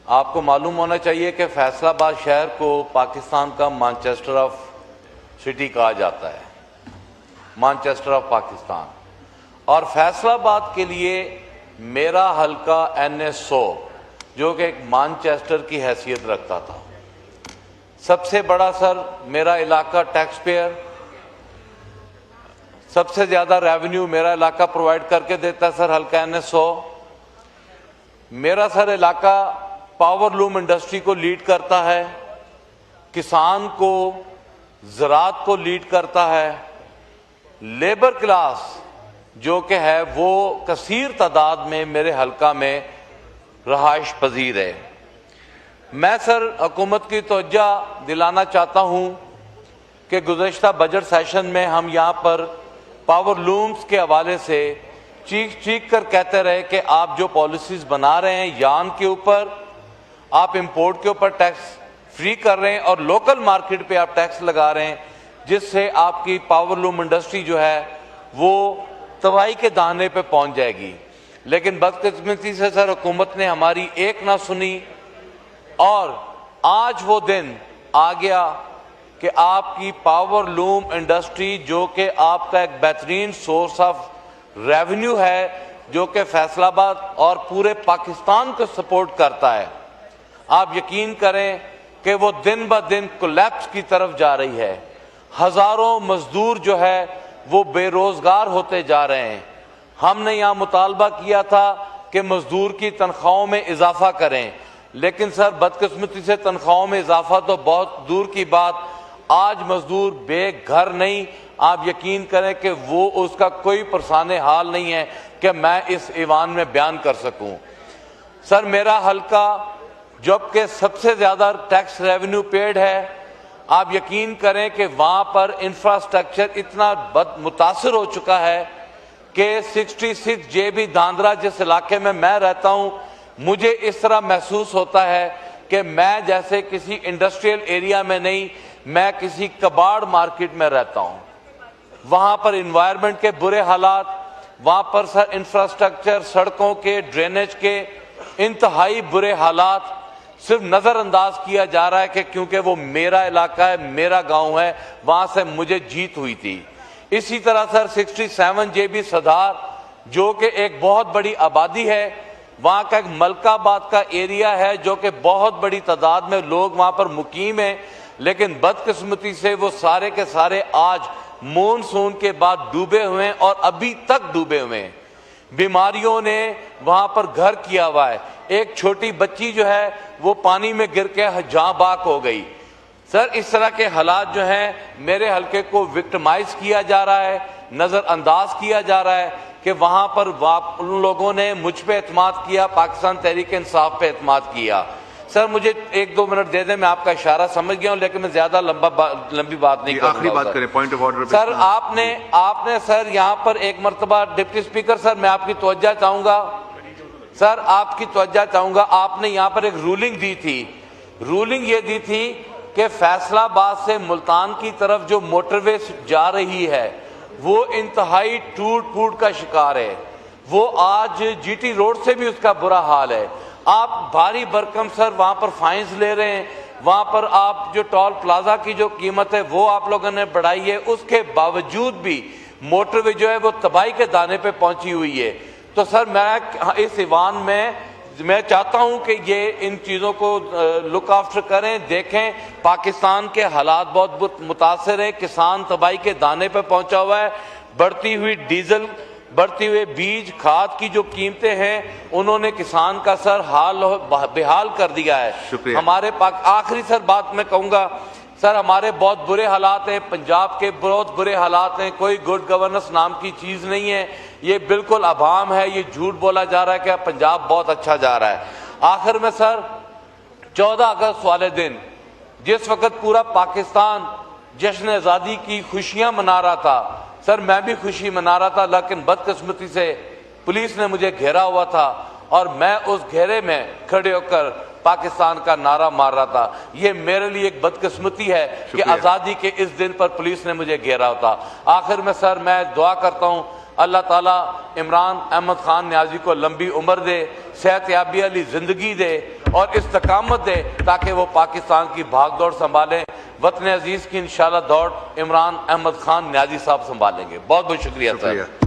आपको मालूम होना चाहिए कि फैसलाबाद शहर को पाकिस्तान का मैनचेस्टर ऑफ सिटी कहा जाता है, मैनचेस्टर ऑफ पाकिस्तान। और फैसलाबाद के लिए मेरा हल्का NS100 जो कि एक मैनचेस्टर की हैसियत रखता था, सबसे बड़ा सर मेरा इलाका टैक्स पेयर, सबसे ज़्यादा रेवेन्यू मेरा इलाका प्रोवाइड करके देता है सर हल्का NS100। मेरा सर इलाका पावर लूम इंडस्ट्री को लीड करता है, किसान को, ज़राअत को लीड करता है, लेबर क्लास जो कि है वो कसीर तादाद में मेरे हल्का में रहाइश पजीर है। मैं सर हुकूमत की तवज्जो दिलाना चाहता हूँ कि गुज़श्ता बजट सेशन में हम यहाँ पर पावर लूम्स के हवाले से चीख चीख कर कहते रहे कि आप जो पॉलिसीज बना रहे हैं यान के ऊपर, आप इंपोर्ट के ऊपर टैक्स फ्री कर रहे हैं और लोकल मार्केट पे आप टैक्स लगा रहे हैं, जिससे आपकी पावर लूम इंडस्ट्री जो है वो तबाही के दाने पे पहुंच जाएगी। लेकिन बदकिस्मती से सर हुकूमत ने हमारी एक ना सुनी और आज वो दिन आ गया कि आपकी पावर लूम इंडस्ट्री जो कि आपका एक बेहतरीन सोर्स ऑफ रेवेन्यू है, जो कि फैसलाबाद और पूरे पाकिस्तान को सपोर्ट करता है, आप यकीन करें कि वो दिन ब दिन कोलैप्स की तरफ जा रही है। हजारों मजदूर जो है वो बेरोजगार होते जा रहे हैं। हमने यहाँ मुतालबा किया था कि मजदूर की तनख्वाहों में इजाफा करें, लेकिन सर बदकिस्मती से तनख्वाहों में इजाफा तो बहुत दूर की बात, आज मजदूर बेघर नहीं, आप यकीन करें कि वो उसका कोई परेशान हाल नहीं है कि मैं इस ईवान में बयान कर सकूं। सर मेरा हल्का जबकि सबसे ज़्यादा टैक्स रेवेन्यू पेड है, आप यकीन करें कि वहाँ पर इंफ्रास्ट्रक्चर इतना मुतासर हो चुका है कि 66 JB धांधरा जिस इलाके में मैं रहता हूँ, मुझे इस तरह महसूस होता है कि मैं जैसे किसी इंडस्ट्रियल एरिया में नहीं, मैं किसी कबाड़ मार्केट में रहता हूँ। वहाँ पर इन्वायरमेंट के बुरे हालात, वहाँ पर सर इंफ्रास्ट्रक्चर, सड़कों के, ड्रेनेज के इंतहाई बुरे हालात, सिर्फ नज़रअंदाज किया जा रहा है कि क्योंकि वो मेरा इलाका है, मेरा गांव है, वहाँ से मुझे जीत हुई थी। इसी तरह सर 67 JB सदार जो कि एक बहुत बड़ी आबादी है, वहाँ का एक मलकाबाद का एरिया है जो कि बहुत बड़ी तादाद में लोग वहाँ पर मुकीम हैं, लेकिन बदकिस्मती से वो सारे के सारे आज मानसून के बाद डूबे हुए हैं और अभी तक डूबे हुए हैं। बीमारियों ने वहाँ पर घर किया हुआ है। एक छोटी बच्ची जो है वो पानी में गिर के जाँ बाक हो गई। सर इस तरह के हालात जो हैं, मेरे हल्के को विक्टिमाइज किया जा रहा है, नज़रअंदाज किया जा रहा है कि वहाँ पर उन लोगों ने मुझ पे एतमाद किया, पाकिस्तान तहरीक इंसाफ पे एतमाद किया। सर मुझे 1-2 मिनट दे दें, मैं आपका इशारा समझ गया हूँ, लेकिन मैं ज्यादा लंबी बात नहीं करूंगा। आखिरी बात करें, पॉइंट ऑफ ऑर्डर। सर आपने सर यहाँ पर एक मरतबा डिप्टी स्पीकर सर मैं आपकी तवज्जो चाहूंगा, सर आपकी तवज्जो चाहूंगा, आपने यहाँ पर एक रूलिंग दी थी। रूलिंग ये दी थी कि फैसलाबाद से मुल्तान की तरफ जो मोटरवे जा रही है वो इंतहाई टूट फूट का शिकार है। वो आज GT रोड से भी उसका बुरा हाल है। आप भारी भरकम सर वहाँ पर फाइन्स ले रहे हैं, वहाँ पर आप जो टोल प्लाजा की जो कीमत है वो आप लोगों ने बढ़ाई है, उसके बावजूद भी मोटरवे जो है वो तबाही के दाने पे पहुंची हुई है। तो सर मैं इस ईवान में मैं चाहता हूं कि ये इन चीज़ों को लुक आफ्टर करें, देखें। पाकिस्तान के हालात बहुत मुतासर हैं, किसान तबाही के दाने पे पहुंचा हुआ है। बढ़ती हुई डीजल, बढ़ती हुए बीज, खाद की जो कीमतें हैं, उन्होंने किसान का सर हाल बेहाल कर दिया है। हमारे आखिरी सर बात मैं कहूँगा, सर हमारे बहुत बुरे हालात हैं, पंजाब के बहुत बुरे हालात हैं, कोई गुड गवर्नेंस नाम की चीज़ नहीं है, ये बिल्कुल अभाम है, ये झूठ बोला जा रहा है कि पंजाब बहुत अच्छा जा रहा है। आखिर में सर 14 अगस्त वाले दिन जिस वक्त पूरा पाकिस्तान जश्न आज़ादी की खुशियाँ मना रहा था, सर मैं भी खुशी मना रहा था, लेकिन बदकिस्मती से पुलिस ने मुझे घेरा हुआ था और मैं उस घेरे में खड़े होकर पाकिस्तान का नारा मार रहा था। ये मेरे लिए एक बदकिस्मती है कि आज़ादी के इस दिन पर पुलिस ने मुझे घेरा होता। आखिर में सर मैं दुआ करता हूँ अल्लाह ताला इमरान अहमद खान न्याजी को लंबी उम्र दे, सेहतयाबी वाली ज़िंदगी दे और इस्तकामत दें ताकि वो पाकिस्तान की भागदौड़ संभालें। वतन अजीज की इंशाल्लाह दौड़ इमरान अहमद खान न्याजी साहब संभालेंगे। बहुत बहुत शुक्रिया सर।